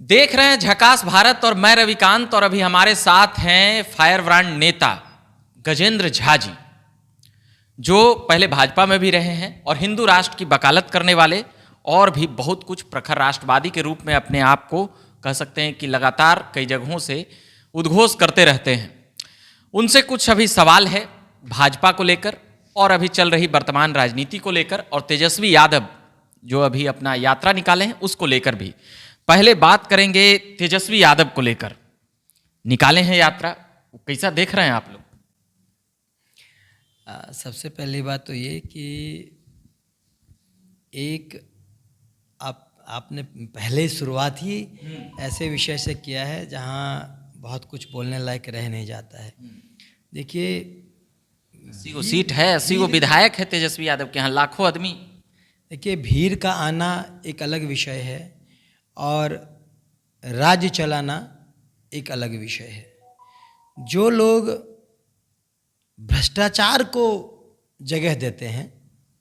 देख रहे हैं झकास भारत और मैं रविकांत, और अभी हमारे साथ हैं फायर ब्रांड नेता गजेंद्र झा जी, जो पहले भाजपा में भी रहे हैं और हिंदू राष्ट्र की वकालत करने वाले, और भी बहुत कुछ प्रखर राष्ट्रवादी के रूप में अपने आप को कह सकते हैं कि लगातार कई जगहों से उद्घोष करते रहते हैं। उनसे कुछ अभी सवाल है भाजपा को लेकर और अभी चल रही वर्तमान राजनीति को लेकर, और तेजस्वी यादव जो अभी अपना यात्रा निकाले हैं उसको लेकर भी। पहले बात करेंगे तेजस्वी यादव को लेकर, निकाले हैं यात्रा, कैसा देख रहे हैं आप लोग? सबसे पहली बात तो ये कि एक आपने पहले शुरुआत ही ऐसे विषय से किया है जहाँ बहुत कुछ बोलने लायक रह नहीं जाता है। देखिए 80 गो सीट है, 80 गो विधायक है तेजस्वी यादव के यहाँ, लाखों आदमी। देखिए भीड़ का आना एक अलग विषय है और राज्य चलाना एक अलग विषय है। जो लोग भ्रष्टाचार को जगह देते हैं,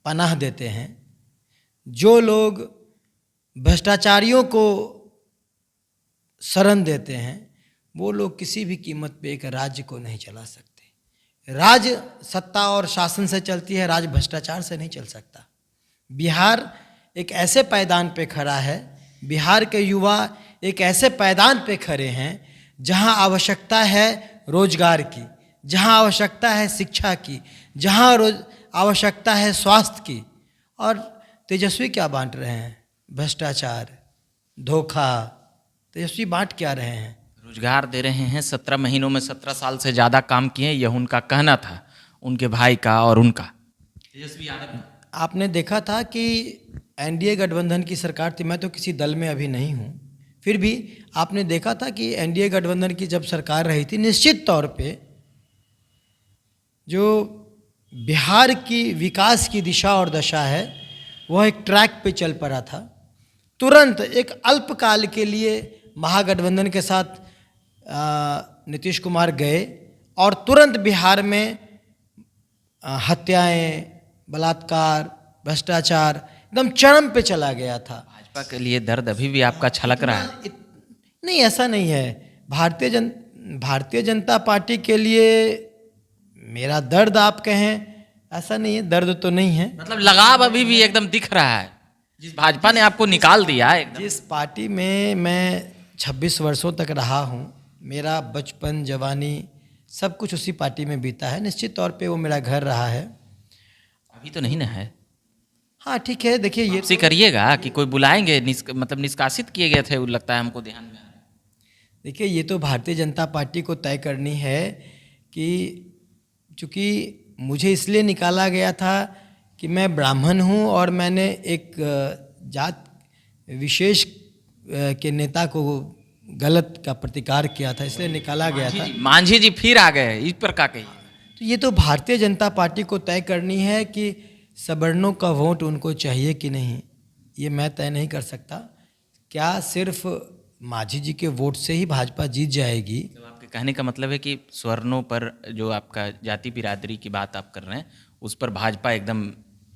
पनाह देते हैं, जो लोग भ्रष्टाचारियों को शरण देते हैं, वो लोग किसी भी कीमत पे एक राज्य को नहीं चला सकते। राज्य सत्ता और शासन से चलती है, राज्य भ्रष्टाचार से नहीं चल सकता। बिहार एक ऐसे पायदान पे खड़ा है, बिहार के युवा एक ऐसे पायदान पे खड़े हैं जहां आवश्यकता है रोजगार की, जहां आवश्यकता है शिक्षा की, जहां आवश्यकता है स्वास्थ्य की। और तेजस्वी क्या बांट रहे हैं? भ्रष्टाचार, धोखा। तेजस्वी बांट क्या रहे हैं? रोजगार दे रहे हैं। 17 महीनों में 17 साल से ज़्यादा काम किए, यह उनका कहना था, उनके भाई का और उनका। तेजस्वी यादव, आपने देखा था कि एनडीए गठबंधन की सरकार थी। मैं तो किसी दल में अभी नहीं हूँ, फिर भी आपने देखा था कि एनडीए गठबंधन की जब सरकार रही थी, निश्चित तौर पे जो बिहार की विकास की दिशा और दशा है वह एक ट्रैक पे चल पड़ा था। तुरंत एक अल्पकाल के लिए महागठबंधन के साथ नीतीश कुमार गए और तुरंत बिहार में हत्याएं, बलात्कार, भ्रष्टाचार एकदम चरम पे चला गया था। भाजपा के लिए दर्द अभी भी आपका छलक रहा है? नहीं, ऐसा नहीं है। भारतीय जनता पार्टी के लिए मेरा दर्द आप कहें, ऐसा नहीं है, दर्द तो नहीं है। मतलब लगाव अभी भी एकदम दिख रहा है, जिस भाजपा ने आपको निकाल दिया है। जिस पार्टी में मैं 26 वर्षों तक रहा हूँ, मेरा बचपन, जवानी सब कुछ उसी पार्टी में बीता है। निश्चित तौर पे वो मेरा घर रहा है। अभी तो नहीं ना है? हाँ ठीक है। देखिए ये वापसी करिएगा कि कोई बुलाएंगे? मतलब निष्कासित किए गए थे, वो लगता है हमको ध्यान में आ रहा है। देखिए ये तो भारतीय जनता पार्टी को तय करनी है कि चूँकि मुझे इसलिए निकाला गया था कि मैं ब्राह्मण हूँ और मैंने एक जात विशेष के नेता को गलत का प्रतिकार किया था, इसलिए निकाला गया था। मांझी जी फिर आ गए, इस पर का कहिए। तो ये तो भारतीय जनता पार्टी को तय करनी है कि सवर्णों का वोट उनको चाहिए कि नहीं, ये मैं तय नहीं कर सकता। क्या सिर्फ मांझी जी के वोट से ही भाजपा जीत जाएगी? तो आपके कहने का मतलब है कि स्वर्णों पर जो आपका जाति बिरादरी की बात आप कर रहे हैं, उस पर भाजपा एकदम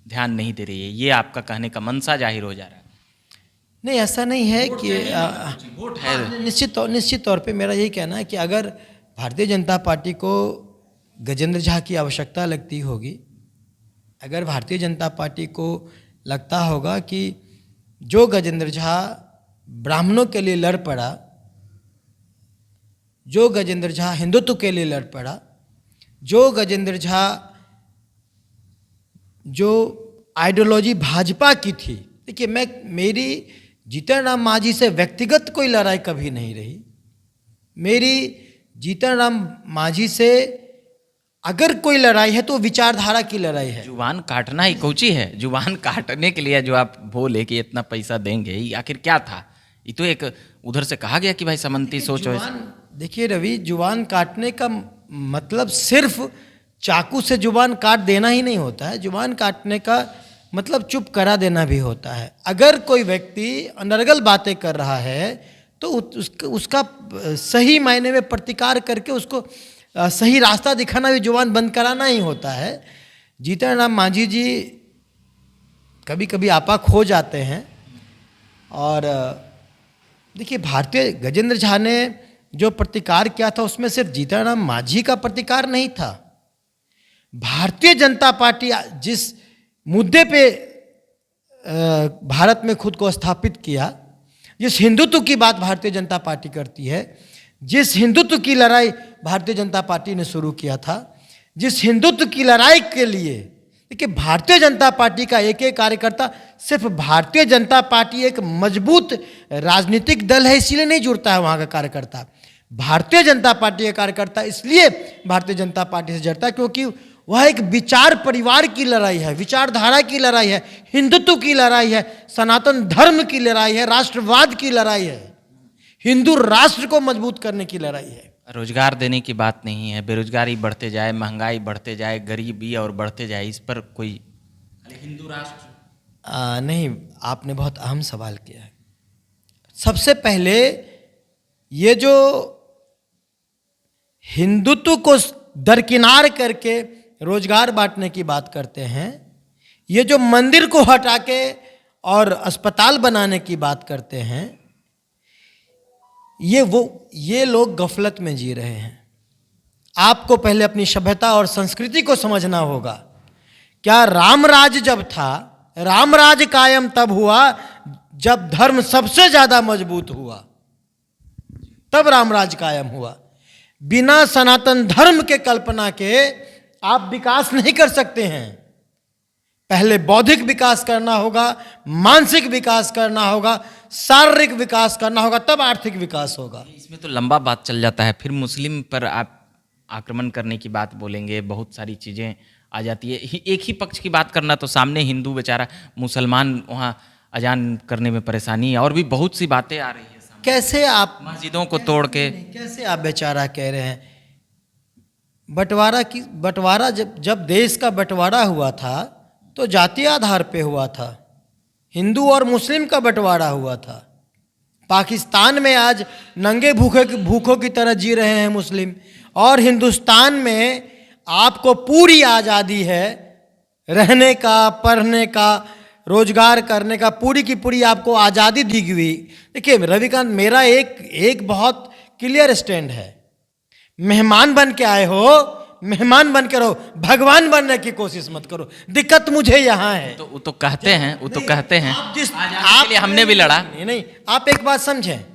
ध्यान नहीं दे रही है, ये आपका कहने का मंशा जाहिर हो जा रहा है? नहीं, ऐसा नहीं है कि वोट है। निश्चित तौर पे मेरा यही कहना है कि अगर भारतीय जनता पार्टी को गजेंद्र झा की आवश्यकता लगती होगी, अगर भारतीय जनता पार्टी को लगता होगा कि जो गजेंद्र झा ब्राह्मणों के लिए लड़ पड़ा, जो गजेंद्र झा हिंदुत्व के लिए लड़ पड़ा, जो गजेंद्र झा जो आइडियोलॉजी भाजपा की थी। देखिए मेरी जीतन राम मांझी से व्यक्तिगत कोई लड़ाई कभी नहीं रही। मेरी जीतन राम मांझी से अगर कोई लड़ाई है तो विचारधारा की लड़ाई है। जुबान काटना ही कोची है? जुबान काटने के लिए जो आप बोले कि इतना पैसा देंगे, आखिर क्या था? ये तो एक उधर से कहा गया कि भाई समंती सोचो। देखिए रवि, जुबान काटने का मतलब सिर्फ चाकू से जुबान काट देना ही नहीं होता है। जुबान काटने का मतलब चुप करा देना भी होता है। अगर कोई व्यक्ति अनर्गल बातें कर रहा है तो उसका सही मायने में प्रतिकार करके उसको सही रास्ता दिखाना भी जुबान बंद कराना ही होता है। जीतन राम मांझी जी कभी कभी आपा खो जाते हैं और देखिए, भारतीय गजेंद्र झा ने जो प्रतिकार किया था उसमें सिर्फ जीतनराम मांझी का प्रतिकार नहीं था। भारतीय जनता पार्टी जिस मुद्दे पे भारत में खुद को स्थापित किया, जिस हिंदुत्व की बात भारतीय जनता पार्टी करती है, जिस हिंदुत्व की लड़ाई भारतीय जनता पार्टी ने शुरू किया था, जिस हिंदुत्व की लड़ाई के लिए, देखिए भारतीय जनता पार्टी का एक एक कार्यकर्ता, सिर्फ भारतीय जनता पार्टी एक मजबूत राजनीतिक दल है इसीलिए नहीं जुड़ता है वहाँ का कार्यकर्ता। भारतीय जनता पार्टी का कार्यकर्ता इसलिए भारतीय जनता पार्टी से जुड़ता है क्योंकि वह एक विचार परिवार की लड़ाई है, विचारधारा की लड़ाई है, हिंदुत्व की लड़ाई है, सनातन धर्म की लड़ाई है, राष्ट्रवाद की लड़ाई है, हिंदू राष्ट्र को मजबूत करने की लड़ाई है। रोजगार देने की बात नहीं है, बेरोजगारी बढ़ते जाए, महंगाई बढ़ते जाए, गरीबी और बढ़ते जाए, इस पर कोई हिंदू राष्ट्र नहीं, आपने बहुत अहम सवाल किया है। सबसे पहले ये जो हिंदुत्व को दरकिनार करके रोजगार बांटने की बात करते हैं, ये जो मंदिर को हटा के और अस्पताल बनाने की बात करते हैं, ये लोग गफलत में जी रहे हैं। आपको पहले अपनी सभ्यता और संस्कृति को समझना होगा। क्या रामराज जब था, रामराज कायम तब हुआ जब धर्म सबसे ज्यादा मजबूत हुआ, तब रामराज कायम हुआ। बिना सनातन धर्म के कल्पना के आप विकास नहीं कर सकते हैं। पहले बौद्धिक विकास करना होगा, मानसिक विकास करना होगा, शारीरिक विकास करना होगा, तब आर्थिक विकास होगा। इसमें तो लंबा बात चल जाता है, फिर मुस्लिम पर आप आक्रमण करने की बात बोलेंगे, बहुत सारी चीज़ें आ जाती है। एक ही पक्ष की बात करना, तो सामने हिंदू बेचारा, मुसलमान वहाँ अजान करने में परेशानी है, और भी बहुत सी बातें आ रही है। कैसे आप मस्जिदों को तोड़ के, कैसे आप बेचारा कह रहे हैं? बंटवारा जब देश का बंटवारा हुआ था तो जातीय आधार पे हुआ था, हिंदू और मुस्लिम का बंटवारा हुआ था। पाकिस्तान में आज नंगे भूखों की तरह जी रहे हैं मुस्लिम, और हिंदुस्तान में आपको पूरी आज़ादी है रहने का, पढ़ने का, रोजगार करने का, पूरी की पूरी आपको आज़ादी दी हुई। देखिए रविकांत, मेरा एक बहुत क्लियर स्टैंड है। मेहमान बन के आए हो, मेहमान बन के रहो, भगवान बनने की कोशिश मत करो। दिक्कत मुझे यहाँ है। तो वो तो कहते हैं, वो तो कहते हैं आप लिए हमने भी लड़ा। नहीं, आप एक बात समझें,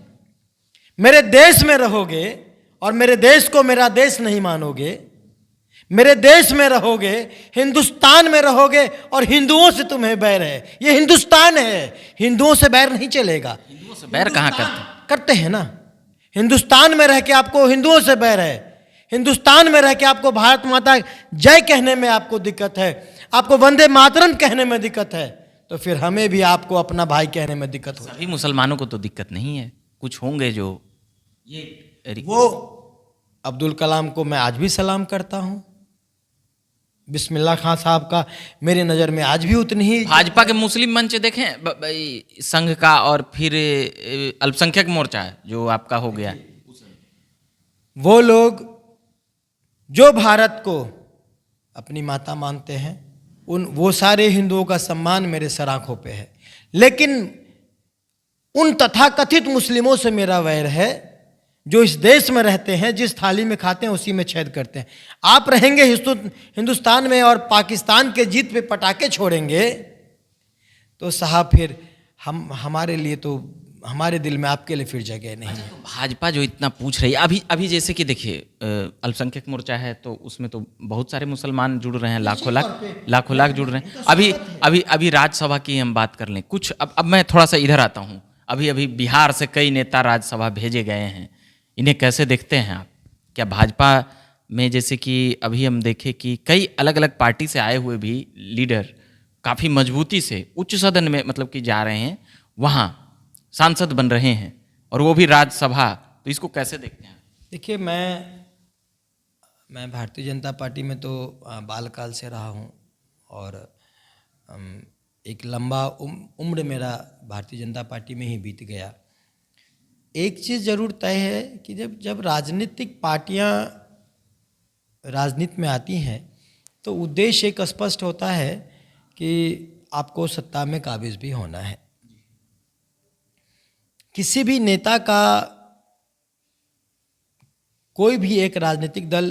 मेरे देश में रहोगे और मेरे देश को मेरा देश नहीं मानोगे, मेरे देश में रहोगे, हिंदुस्तान में रहोगे और हिंदुओं से तुम्हें बैर है। ये हिंदुस्तान है, हिंदुओं से बैर नहीं चलेगा। हिंदुओं से बैर कहाँ करते हैं ना। हिंदुस्तान में रह के आपको हिंदुओं से बैर है, हिंदुस्तान में रह के आपको भारत माता जय कहने में आपको दिक्कत है, आपको वंदे मातरम कहने में दिक्कत है, तो फिर हमें भी आपको अपना भाई कहने में दिक्कत हो। सभी मुसलमानों को तो दिक्कत नहीं है, कुछ होंगे जो ये। वो अब्दुल कलाम को मैं आज भी सलाम करता हूँ, बिस्मिल्लाह खां साहब का मेरे नज़र में आज भी उतनी ही। भाजपा के मुस्लिम मंच देखें, संघ का, और फिर अल्पसंख्यक मोर्चा जो आपका हो गया, वो लोग जो भारत को अपनी माता मानते हैं, वो सारे हिंदुओं का सम्मान मेरे सर आंखों पे है। लेकिन उन तथाकथित मुस्लिमों से मेरा वैर है जो इस देश में रहते हैं, जिस थाली में खाते हैं उसी में छेद करते हैं। आप रहेंगे हिंदुस्तान में और पाकिस्तान के जीत पे पटाखे छोड़ेंगे, तो साहब फिर हमारे लिए तो, हमारे दिल में आपके लिए फिर जगह नहीं है। तो भाजपा जो इतना पूछ रही है अभी जैसे कि देखिए, अल्पसंख्यक मोर्चा है तो उसमें तो बहुत सारे मुसलमान जुड़ रहे हैं, लाखों लाख जुड़ रहे हैं। अभी राज्यसभा की हम बात कर लें कुछ। अब मैं थोड़ा सा इधर आता हूँ। अभी बिहार से कई नेता राज्यसभा भेजे गए हैं, इन्हें कैसे देखते हैं आप? क्या भाजपा में जैसे कि अभी हम देखें कि कई अलग अलग पार्टी से आए हुए भी लीडर काफ़ी मजबूती से उच्च सदन में मतलब कि जा रहे हैं, वहाँ सांसद बन रहे हैं, और वो भी राज्यसभा, तो इसको कैसे देखते हैं? देखिए, मैं भारतीय जनता पार्टी में तो बालकाल से रहा हूँ, और एक लंबा उम्र मेरा भारतीय जनता पार्टी में ही बीत गया। एक चीज़ जरूर तय है कि जब राजनीतिक पार्टियां राजनीति में आती हैं तो उद्देश्य एक स्पष्ट होता है कि आपको सत्ता में काबिज भी होना है। किसी भी नेता का कोई भी एक राजनीतिक दल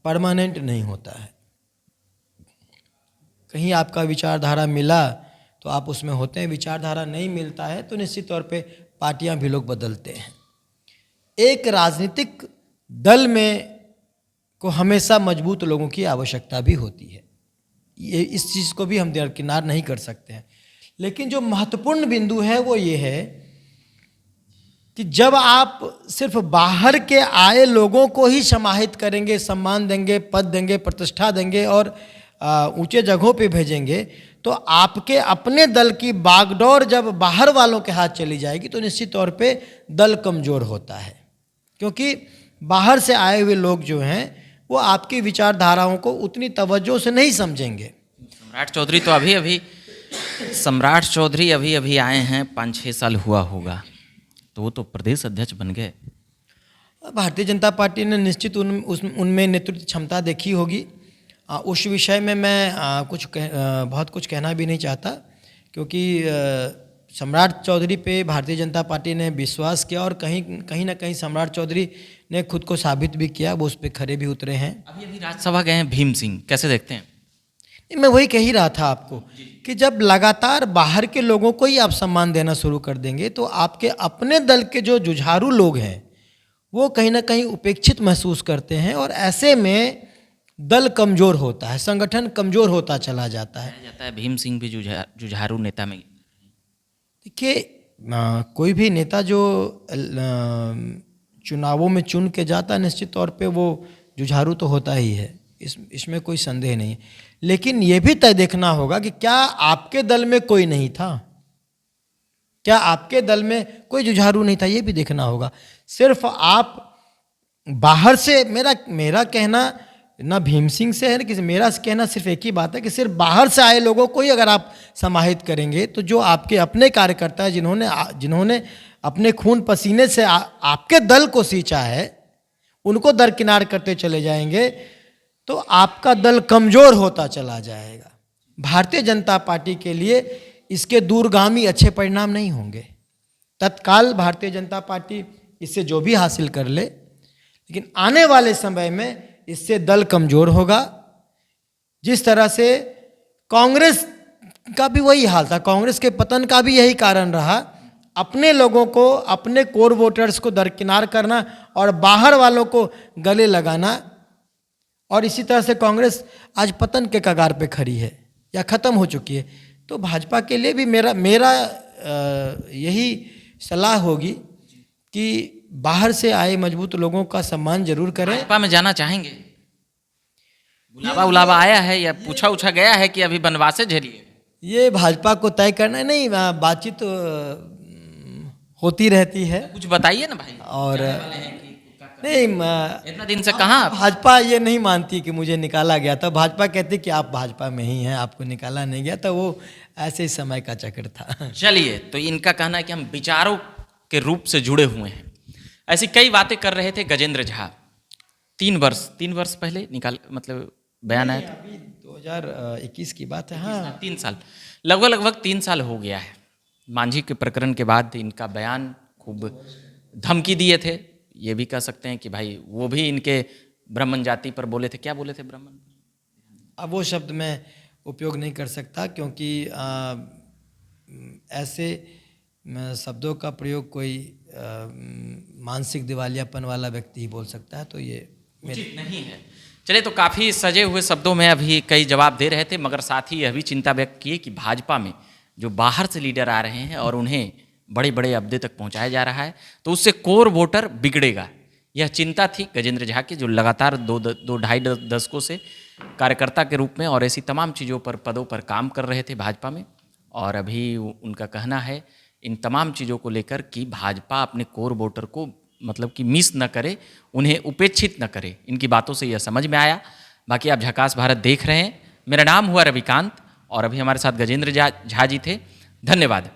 परमानेंट नहीं होता है। कहीं आपका विचारधारा मिला तो आप उसमें होते हैं, विचारधारा नहीं मिलता है तो निश्चित तौर पे पार्टियां भी लोग बदलते हैं। एक राजनीतिक दल में को हमेशा मजबूत लोगों की आवश्यकता भी होती है, ये इस चीज़ को भी हम दरकिनार नहीं कर सकते हैं। लेकिन जो महत्वपूर्ण बिंदु है वो ये है कि जब आप सिर्फ बाहर के आए लोगों को ही समाहित करेंगे, सम्मान देंगे, पद देंगे, प्रतिष्ठा देंगे और ऊंचे जगहों पे भेजेंगे, तो आपके अपने दल की बागडोर जब बाहर वालों के हाथ चली जाएगी तो निश्चित तौर पे दल कमज़ोर होता है, क्योंकि बाहर से आए हुए लोग जो हैं वो आपकी विचारधाराओं को उतनी तवज्जो से नहीं समझेंगे। सम्राट चौधरी अभी अभी आए हैं, 5-6 साल हुआ होगा, तो वो तो प्रदेश अध्यक्ष बन गए। भारतीय जनता पार्टी ने निश्चित उनमें नेतृत्व क्षमता देखी होगी। उस विषय में मैं बहुत कुछ कहना भी नहीं चाहता, क्योंकि सम्राट चौधरी पे भारतीय जनता पार्टी ने विश्वास किया और कहीं ना कहीं सम्राट चौधरी ने खुद को साबित भी किया, वो उस पर खरे भी उतरे हैं। अभी राज्यसभा गए हैं भीम सिंह, कैसे देखते हैं? मैं वही कह ही रहा था आपको कि जब लगातार बाहर के लोगों को ही आप सम्मान देना शुरू कर देंगे तो आपके अपने दल के जो जुझारू लोग हैं वो कहीं ना कहीं उपेक्षित महसूस करते हैं और ऐसे में दल कमज़ोर होता है, संगठन कमज़ोर होता चला जाता है। भीम सिंह भी जुझारू नेता में। देखिए, कोई भी नेता जो चुनावों में चुन के जाता है निश्चित तौर पे वो जुझारू तो होता ही है, इसमें कोई संदेह नहीं। लेकिन ये भी तय देखना होगा कि क्या आपके दल में कोई नहीं था, क्या आपके दल में कोई जुझारू नहीं था, ये भी देखना होगा। सिर्फ आप बाहर से, मेरा कहना ना भीम सिंह से है ना किसी, मेरा कहना सिर्फ एक ही बात है कि सिर्फ बाहर से आए लोगों को ही अगर आप समाहित करेंगे तो जो आपके अपने कार्यकर्ता है जिन्होंने अपने खून पसीने से आपके दल को सींचा है उनको दरकिनार करते चले जाएंगे तो आपका दल कमज़ोर होता चला जाएगा। भारतीय जनता पार्टी के लिए इसके दूरगामी अच्छे परिणाम नहीं होंगे। तत्काल भारतीय जनता पार्टी इससे जो भी हासिल कर ले, लेकिन आने वाले समय में इससे दल कमज़ोर होगा। जिस तरह से कांग्रेस का भी वही हाल था, कांग्रेस के पतन का भी यही कारण रहा, अपने लोगों को, अपने कोर वोटर्स को दरकिनार करना और बाहर वालों को गले लगाना, और इसी तरह से कांग्रेस आज पतन के कगार पे खड़ी है या ख़त्म हो चुकी है। तो भाजपा के लिए भी मेरा यही सलाह होगी कि बाहर से आए मजबूत लोगों का सम्मान जरूर करें। भाजपा में जाना चाहेंगे? बुलावा आया है या पूछा गया है कि अभी बनवासे झेलिए? ये भाजपा को तय करना है, नहीं बातचीत होती रहती है। कुछ बताइए ना भाई। और नहीं, इतना दिन से कहाँ? भाजपा ये नहीं मानती कि मुझे निकाला गया था। भाजपा कहती कि आप भाजपा में ही हैं, आपको निकाला नहीं गया, तो वो ऐसे ही समय का चक्र था। चलिए, तो इनका कहना है कि हम विचारों के रूप से जुड़े हुए हैं। ऐसी कई बातें कर रहे थे गजेंद्र झा। 3 वर्ष पहले बयान आया था। अभी 2021 की बात है। हाँ, 3 साल, लगभग 3 साल हो गया है। मांझी के प्रकरण के बाद इनका बयान खूब धमकी दिए थे। ये भी कह सकते हैं कि भाई वो भी इनके ब्राह्मण जाति पर बोले थे। क्या बोले थे? ब्राह्मण। अब वो शब्द मैं उपयोग नहीं कर सकता, क्योंकि ऐसे शब्दों का प्रयोग कोई मानसिक दिवालियापन वाला व्यक्ति ही बोल सकता है, तो ये उचित नहीं है। चलिए, तो काफ़ी सजे हुए शब्दों में अभी कई जवाब दे रहे थे, मगर साथ ही यह भी चिंता व्यक्त की कि भाजपा में जो बाहर से लीडर आ रहे हैं और उन्हें बड़े बड़े अहदे तक पहुंचाया जा रहा है, तो उससे कोर वोटर बिगड़ेगा। यह चिंता थी गजेंद्र झा की, जो लगातार 2-2.5 दशकों से कार्यकर्ता के रूप में और ऐसी तमाम चीज़ों पर, पदों पर काम कर रहे थे भाजपा में। और अभी उनका कहना है इन तमाम चीज़ों को लेकर कि भाजपा अपने कोर वोटर को कि मिस न करे, उन्हें उपेक्षित न करे। इनकी बातों से यह समझ में आया। बाकी आप झकास भारत देख रहे हैं। मेरा नाम हुआ रविकांत और अभी हमारे साथ गजेंद्र झा जी थे। धन्यवाद।